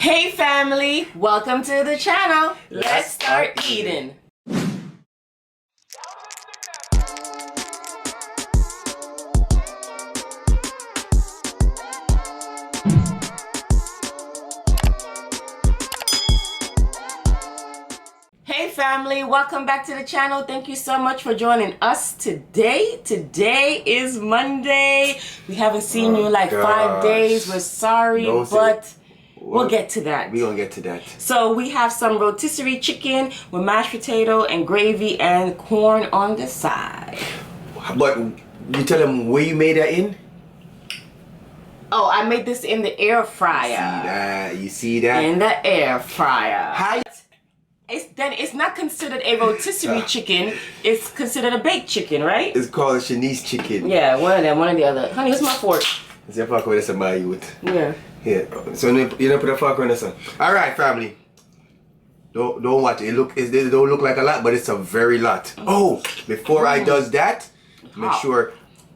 Hey family, welcome to the channel. Let's start eating. Hey family, welcome back to the channel. Thank you so much for joining us today. Today is Monday. We haven't seen you in like 5 days. We're sorry, but we'll get to that. We're gonna get to that. So we have some rotisserie chicken with mashed potato and gravy and corn on the side. But you tell them where you made that in? Oh, I made this in the air fryer. You see that? In the air fryer. How? It's not considered a rotisserie chicken. It's considered a baked chicken, right? It's called a Shanice chicken. Yeah, one of them, one or the other. Honey, where's my fork? Is that fuck with somebody with? Yeah. Here. So you don't put a fuck on this one. All right, family. Don't watch it. It don't look like a lot, but it's a very lot. Oh, before I does that, make sure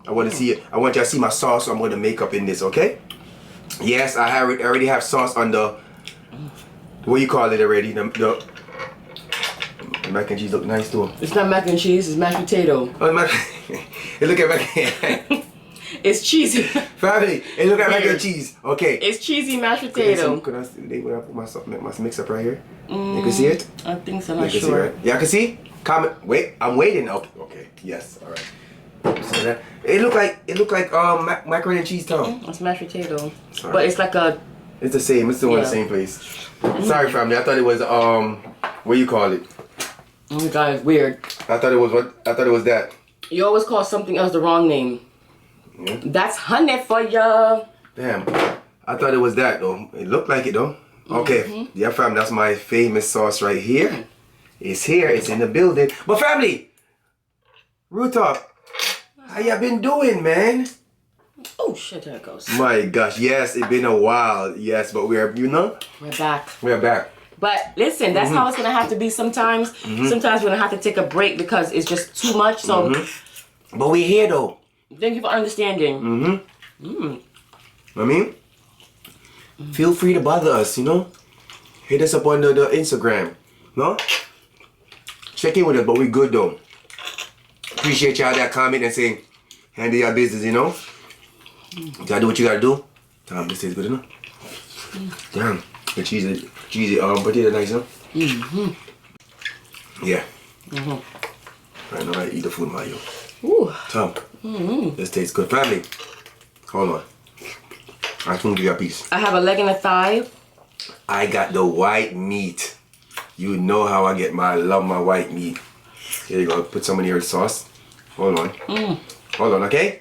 I want to see it. I want you to see my sauce. I'm going to make up in this, okay? Yes, I already have sauce on the. What you call it already? The mac and cheese look nice too. It's not mac and cheese, it's mashed potato. Oh, it look at mac. It's cheesy. Family, it look at mac and cheese. Okay. It's cheesy mashed potato. Could I put my mix up right here? You can see it? I think so, I'm not sure. Right? Yeah, I can see. Comment. Wait, I'm waiting. Okay. Yes. All right. So that it look like macaroni and cheese tongue. It's mashed potato. Sorry. But it's like a. It's the same. It's still in the same place. Sorry, family. I thought it was what you call it? Oh my god, it's weird. I thought it was that. You always call something else the wrong name. Yeah. That's honey for ya. Damn. I thought it was that though. It looked like it though. Okay. Yeah, fam. That's my famous sauce right here. It's here. It's in the building. But family, real talk. How you been doing, man? Oh shit, there it goes. My gosh, yes, it's been a while. Yes, but we're back. We're back. But listen, that's how it's gonna have to be sometimes. Sometimes we're gonna have to take a break because it's just too much. So but we're here though. Thank you for understanding. I mean, feel free to bother us, you know? Hit us up on the Instagram. No? Check in with us, but we good though. Appreciate y'all that comment and saying, handle your business, you know? You gotta do what you gotta do. This tastes good enough. Damn, the cheesy potato nice, huh? Yeah. Right now I eat the food, Mario. Ooh. Tom, this tastes good. Family, hold on. I just want to give you a piece. I have a leg and a thigh. I got the white meat. You know how I love my white meat. Here you go. Put some in your sauce. Hold on. Hold on, okay?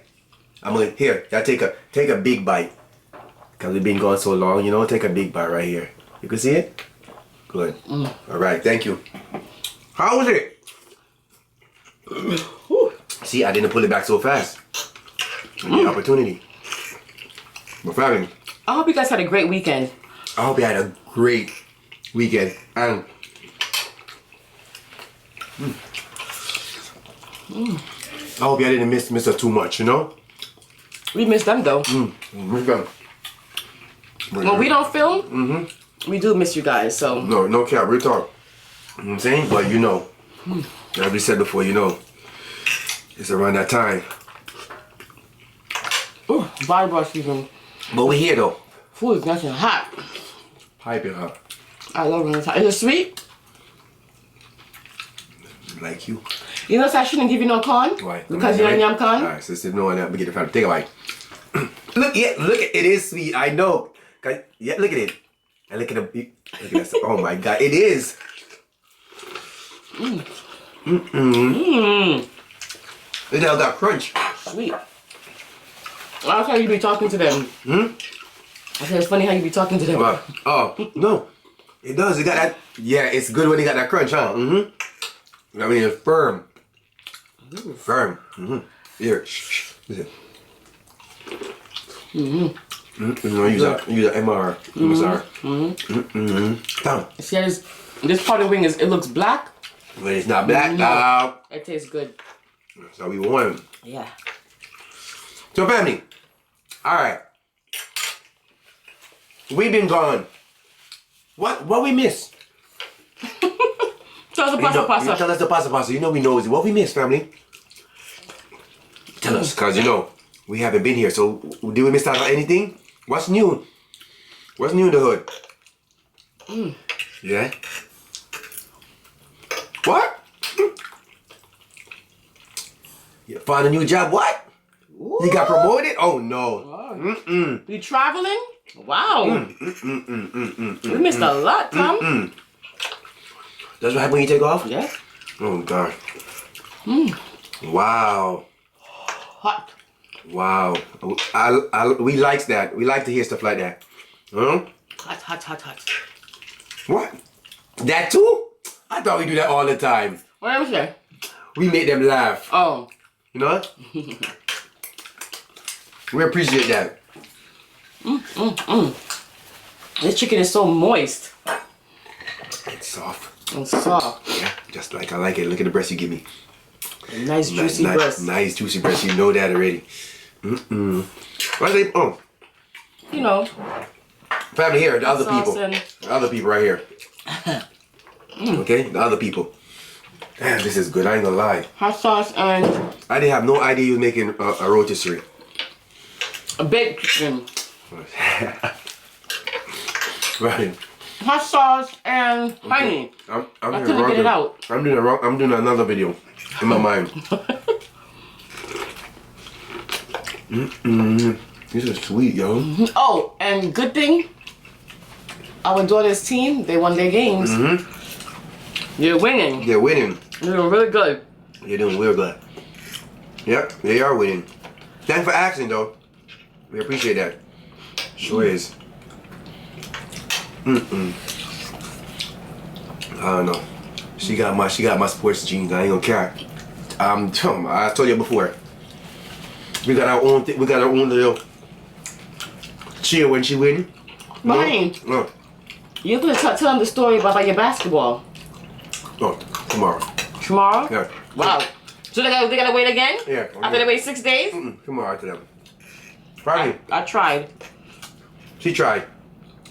Here. Y'all take a big bite. Cause we've been going so long, you know. Take a big bite right here. You can see it? Good. All right. Thank you. How was it? See, I didn't pull it back so fast. The opportunity. But family, I hope you guys had a great weekend. I hope you had a great weekend. And I hope you didn't miss us too much, you know? We missed them though. Miss them. When we don't film, we do miss you guys, so. No cap, real talk. You know what I'm saying? But you know, as we said before, you know, it's around that time. Ooh, volleyball season. But we're here though. Food is nice and hot. Piping hot. I love when it's hot. Is it sweet? Like you. You know, so I shouldn't give you no corn? Why? Because you don't yam corn? Alright, so instead of knowing that, we get the family. Take a bite. Look, it is sweet. I know. Yeah, look at it. And look at that. Oh my god, it is. It now got crunch. Sweet. That's how you be talking to them. I said it's funny how you be talking to them. Oh, no. It does. It got that. Yeah, it's good when it got that crunch, huh? I mean, it's firm. Firm. Here. Listen. Use that MSR. Down. See, this part of the wing it looks black. But it's not black, dog. It tastes good. That's how we want. Yeah. So family, all right. We've been gone What we miss? Tell us the pasta. Tell us the pasta. You know we know what we miss, family. Tell us, cause you know we haven't been here. So did we miss out on anything? What's new? What's new in the hood? Yeah. What? You found a new job? What? Ooh. You got promoted? Oh no. Oh. You traveling? Wow. We missed a lot, Tom. That's what happens when you take off? Yeah. Oh God. Wow. Hot. Wow. We like that. We like to hear stuff like that. Huh? Hot. What? That too? I thought we do that all the time. What am I saying? We make them laugh. Oh. You know what? We appreciate that. This chicken is so moist. It's soft. It's soft. Yeah, just like I like it. Look at the breast you give me. A nice juicy breast. Nice juicy breast. You know that already. Why they? Oh. You know. Family here. The other people. The other people right here. Okay, the other people. Damn, this is good. I ain't gonna lie. Hot sauce and. I didn't have no idea you were making a rotisserie. A baked chicken. Right. Hot sauce and honey. I'm I couldn't get it out. I'm doing another video in my mind. This is sweet, yo. Oh, and good thing, our daughter's team, they won their games. They're winning. They're winning. They're doing really good. They're doing real good. Yep, they are winning. Thanks for asking, though. We appreciate that. Sure is. I don't know. She got my sports jeans. I ain't gonna care. I told you before. We got our own we got our own little cheer when she win. Mine. No? You're gonna tell them the story about your basketball. Oh, tomorrow. Tomorrow? Yeah. Wow. So they gotta wait again? Yeah. After they wait 6 days? Tomorrow after them. Probably. I tried. She tried.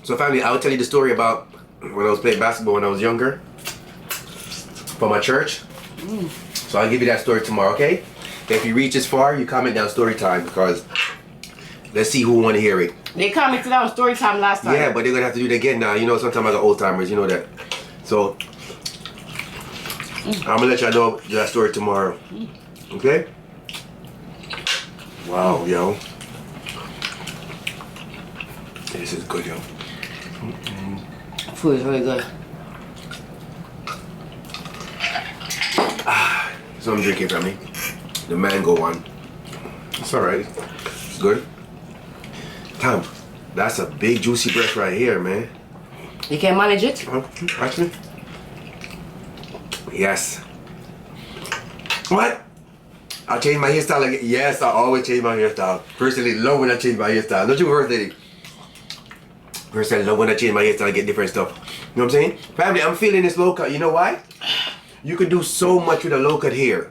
So family, I'll tell you the story about when I was playing basketball when I was younger. For my church. So I'll give you that story tomorrow, okay? If you reach this far, you comment down story time because let's see who want to hear it. They commented on story time last time. Yeah, but they're gonna have to do it again now. You know, sometimes I got old timers, you know that. So I'm gonna let y'all know that story tomorrow. Okay? Wow, yo. This is good, yo. Food is really good. So I'm drinking for me. The mango one. It's alright. It's good. Tom, that's a big juicy breast right here, man. You can manage it? Actually? Yes. What? I changed my hairstyle again. Yes, I always change my hairstyle. Personally, love when I change my hairstyle. Don't you, first lady? Personally, love when I change my hairstyle and get different stuff. You know what I'm saying? Family, I'm feeling this low cut. You know why? You can do so much with a low cut hair.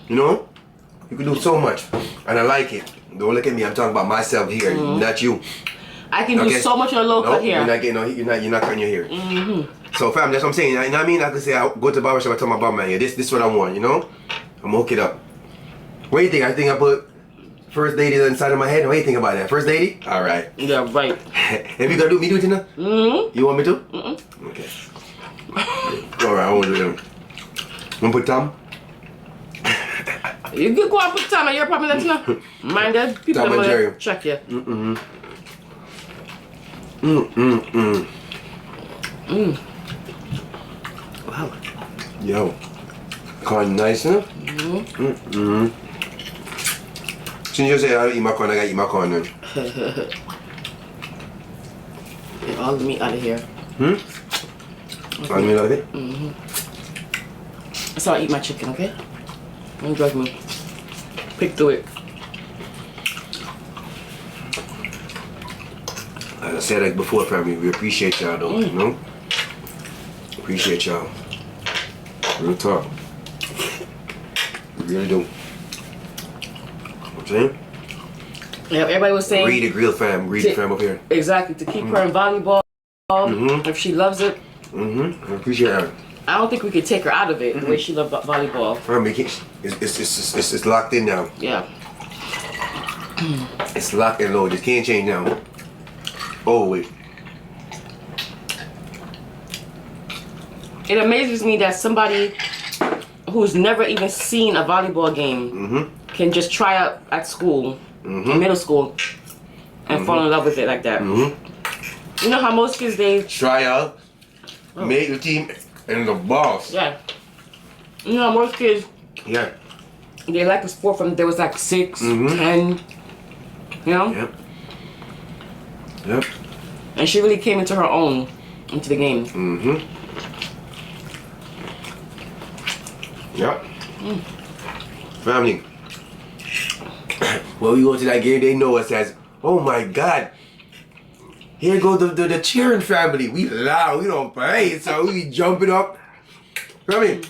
You know? You can do so much. And I like it. Don't look at me. I'm talking about myself here, not you. I can do so much with a low cut hair. You're not getting you're not cutting your hair. So fam, that's what I'm saying. You know what I mean? I can say I go to the barbershop, I tell my barber man, yeah, this is what I want, you know? I'm gonna hook it up. What do you think? I think I put first lady inside of my head. What do you think about that? First lady? Alright. Yeah, right. If you gonna do me do it, Tina? You want me to? Okay. Alright, I won't do them. Wanna put Tom? You can go and put Tom, you're probably letting know. Mind that people Tom and Jerry. Check you. Wow. Yo. Corn nice, huh? Since you say I'll eat my corn, I gotta eat my corn then. Get all the meat out of here. All the meat out of it? So I eat my chicken, okay? Don't drag me. Pick through it. As I said like before, family, we appreciate y'all though, you know? Appreciate y'all. Real talk. We really do. You know what I'm saying? Yeah, everybody was saying. Read the grill fam, read the fam up here. Exactly, to keep her in volleyball. if she loves it. I appreciate her. I don't think we could take her out of it the way she loved volleyball. It's locked in now. Yeah. It's locked and loaded. It can't change now. Oh wait. It amazes me that somebody who's never even seen a volleyball game can just try out at school, in middle school, and fall in love with it like that. You know how most kids, they try out, make the team, and the boss. Yeah. You know how most kids, they like the sport from they was like 6, 10, you know? Yep. Yep. And she really came into her own into the game. Yep. Family. When we go to that game, they know us as, oh my God, here goes the cheering family. We loud, we don't play, so we be jumping up. Family,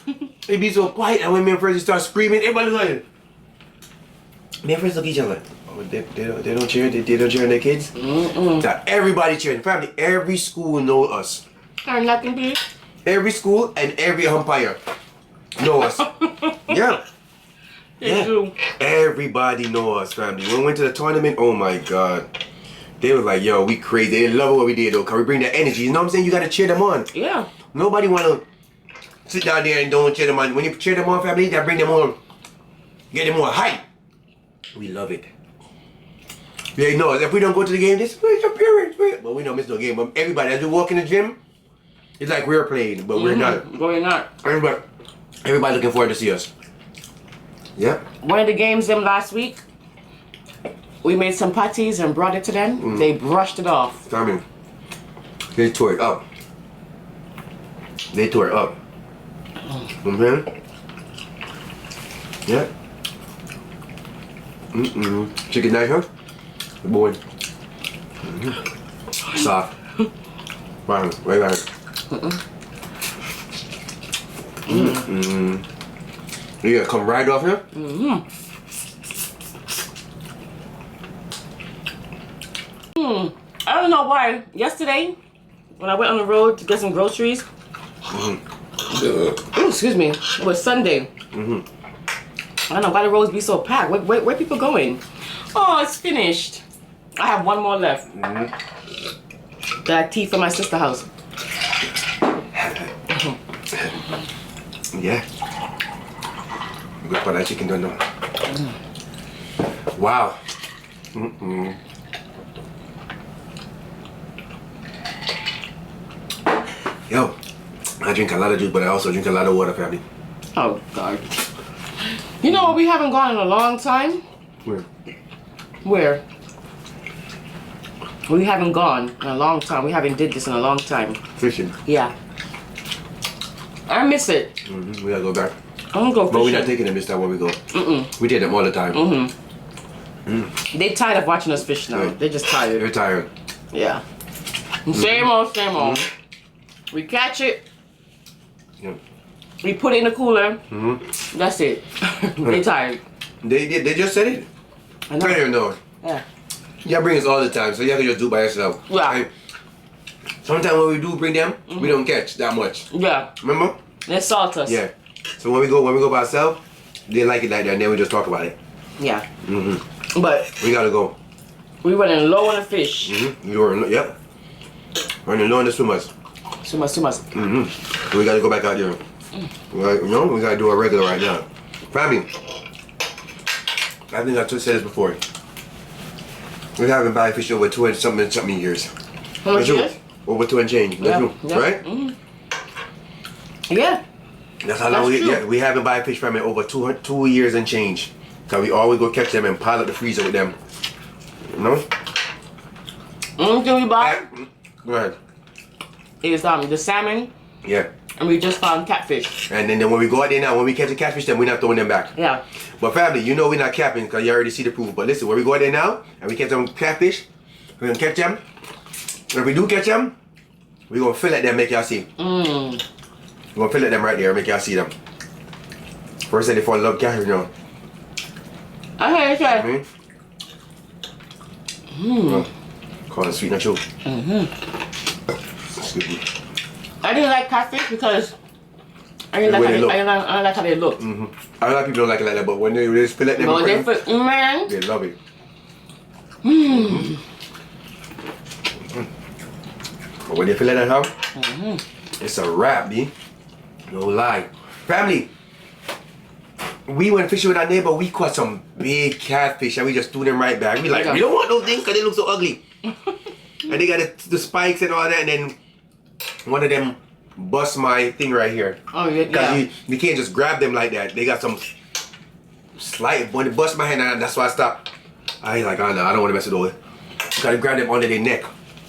they be so quiet, and when me and friends start screaming, everybody like, me and friends look at each other. Oh, they don't cheer, they don't cheer their kids. So everybody cheering. Family, every school know us. Every school and every umpire know us. Yeah. Yeah. Everybody know us, family. When we went to the tournament, oh my God. They was like, yo, we crazy. They love what we did though, cause we bring that energy. You know what I'm saying? You gotta cheer them on. Yeah. Nobody wanna sit down there and don't cheer them on. When you cheer them on, family, you gotta bring them on. Get them more hype. We love it. They know us. If we don't go to the game, this where's your parents? But we don't miss no game. But everybody, as we walk in the gym, it's like we're playing, but we're not. We're not. Everybody looking forward to see us. Yep. One of the games them last week, we made some patties and brought it to them. They brushed it off. I mean, they tore it up. They tore it up. Yeah. Chicken knife, huh? Boy. Soft. Wow, right back. You gotta come right off here? I don't know why. Yesterday, when I went on the road to get some groceries, excuse me, it was Sunday. I don't know why the roads be so packed. Where people going? Oh, it's finished. I have one more left. That tea from my sister's house. Yeah. Good for that chicken don't know. Wow. Yo, I drink a lot of juice, but I also drink a lot of water, family. Oh, God. You know what we haven't gone in a long time? Where? Where? We haven't gone in a long time. We haven't did this in a long time. Fishing. Yeah. I miss it. We gotta go back. I want to go fishing. But we're not taking them this time when we go. We take them all the time. They tired of watching us fish now. Right. They're just tired. They're tired. Yeah. Same old, same old. We catch it. Yep. We put it in the cooler. That's it. They tired. They just said it. I know. I don't even know. Yeah. Y'all bring us all the time, so y'all can just do it by yourself. Yeah. And sometimes when we do bring them, we don't catch that much. Yeah. Remember? They salt us. Yeah. So when we go by ourselves, they like it like that, and then we just talk about it. Yeah. But We gotta go. we running low on the fish. Yep. Running low on the swimmers. Too much, too much. We gotta go back out there. Right, you know, we gotta do a regular right now. Family, I think I just said this before. We haven't been fishing over 200 something years. How much years? Over 2 and change. That's true, Yeah. right? Yeah. That's how long we haven't bought fish from it over 2 years and change. Cause we always go catch them and pile up the freezer with them. You know? Can we buy? Go ahead. Is the salmon, Yeah. and we just found catfish. And then when we go out there now, when we catch the catfish, then we're not throwing them back. Yeah. But family, you know we're not capping because you already see the proof. But listen, when we go out there now and we catch some catfish, we're gonna catch them. If we do catch them, we're gonna fillet them, make y'all see. We're gonna fillet them right there, make y'all see them. First they fall in love with catfish, you know. Okay. Call it sweet and true. Excuse me. I didn't like catfish because I didn't like how they look. A lot of people don't like it like that, but when they fillet them, Man, they love it. But when they fillet that out, it's a wrap, B. No lie. Family, we went fishing with our neighbor. We caught some big catfish and we just threw them right back. We like, we don't want those things because they look so ugly. And they got the spikes and all that, and then one of them bust my thing right here. Oh, yeah. Because you can't just grab them like that. They got some slight, when it bust my hand, and that's why I stopped. I like, oh no, I don't want to mess with those. You gotta grab them under their neck.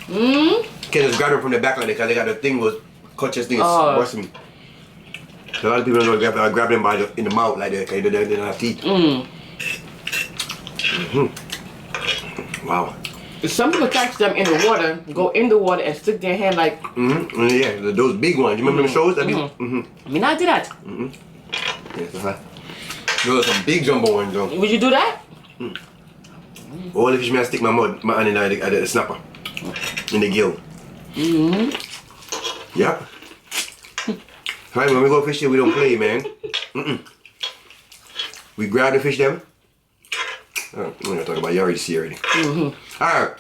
You can't just grab them from the back like that because they got the thing was cut this thing, bust me. A lot of people don't know to grab them in the mouth like that because they don't have teeth. Wow. Some people catch them in the water, go in the water and stick their hand like... Yeah, those big ones. You remember them shows? I mean, I did that. Yes, those are some big jumbo ones though. Would you do that? All the fish may I stick my hand in the snapper. In the gill. Yep. Right, when we go fishing, we don't play, man. We grab the fish them. We're gonna talk about, you already see already. Alright.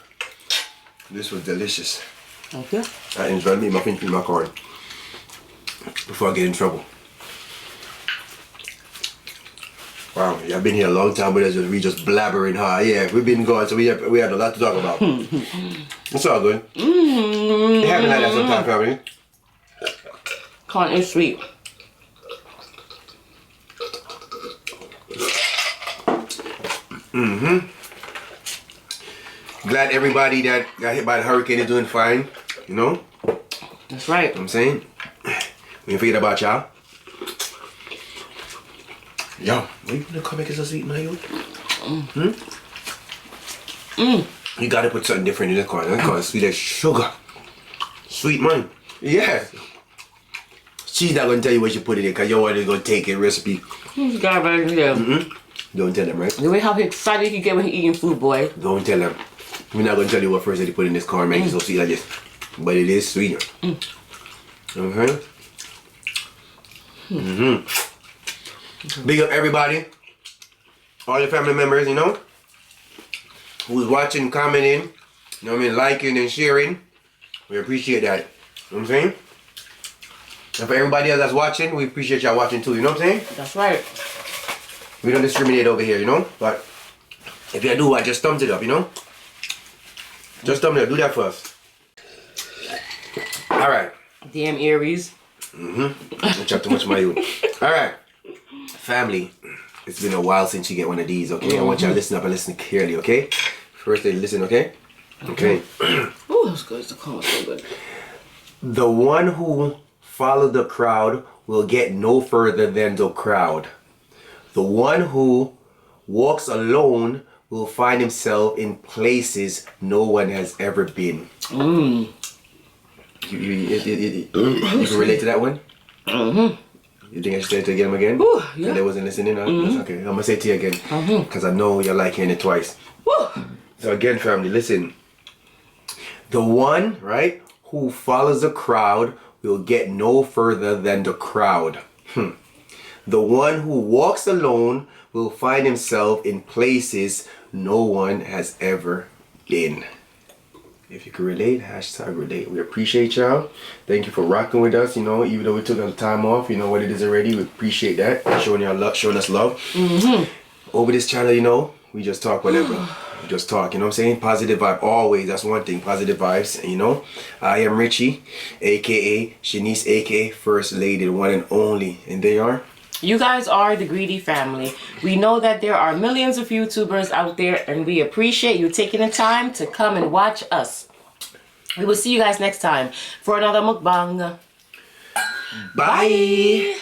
This was delicious. Okay. I enjoyed me muffin in my corn before I get in trouble. Wow, you've been here a long time with us, we just blabbering hard. Yeah, we've been gone, so we had a lot to talk about. It's all good. It happens like that sometimes, family. Corn is sweet. Glad everybody that got hit by the hurricane is doing fine, you know? That's right. You know what I'm saying? We ain't forget about y'all. Yo, why you gonna come make it so sweet, man? You gotta put something different in the corn. That corn is sweet as sugar. Sweet, man. Yes. She's not gonna tell you what you put in it because your one is gonna take a recipe. Got right here. Don't tell them, right? The way how excited you get when you're eating food, boy. Don't tell them. We're not gonna tell you what first they put in this corn, make it so sweet like this. But it is sweeter. Okay? Big up everybody. All your family members, you know? Who's watching, commenting, you know what I mean, liking and sharing. We appreciate that. You know what I'm saying? And for everybody else that's watching, we appreciate y'all watching too, you know what I'm saying? That's right. We don't discriminate over here, you know? But if you do, I just thumbs it up, you know? Just thumbs it up, do that first. Alright. Damn Aries. Don't chat too much of my youth. Alright. Family, it's been a while since you get one of these, okay? I want y'all to listen up and listen clearly, okay? First they listen, okay? Okay. Oh, that's good. The corn was so good. The one who follows the crowd will get no further than the crowd. The one who walks alone will find himself in places no one has ever been. You can relate to that one? You think I should say it again? Ooh, yeah. Because they wasn't listening? That's okay. I'm going to say it to you again. Because I know you like hearing it twice. So again, family, listen. The one, right, who follows the crowd will get no further than the crowd. The one who walks alone will find himself in places no one has ever been. If you can relate, hashtag relate. We appreciate y'all. Thank you for rocking with us. You know, even though we took a time off, you know what it is already. We appreciate that. Showing y'all love, showing us love. Over this channel, you know, we just talk whatever. We just talk, you know what I'm saying? Positive vibe always. That's one thing. Positive vibes, you know. I am Richie, aka Shanice, aka First Lady, the one and only. And they are. You guys are the Greedy family. We know that there are millions of YouTubers out there, and we appreciate you taking the time to come and watch us. We will see you guys next time for another mukbang. Bye.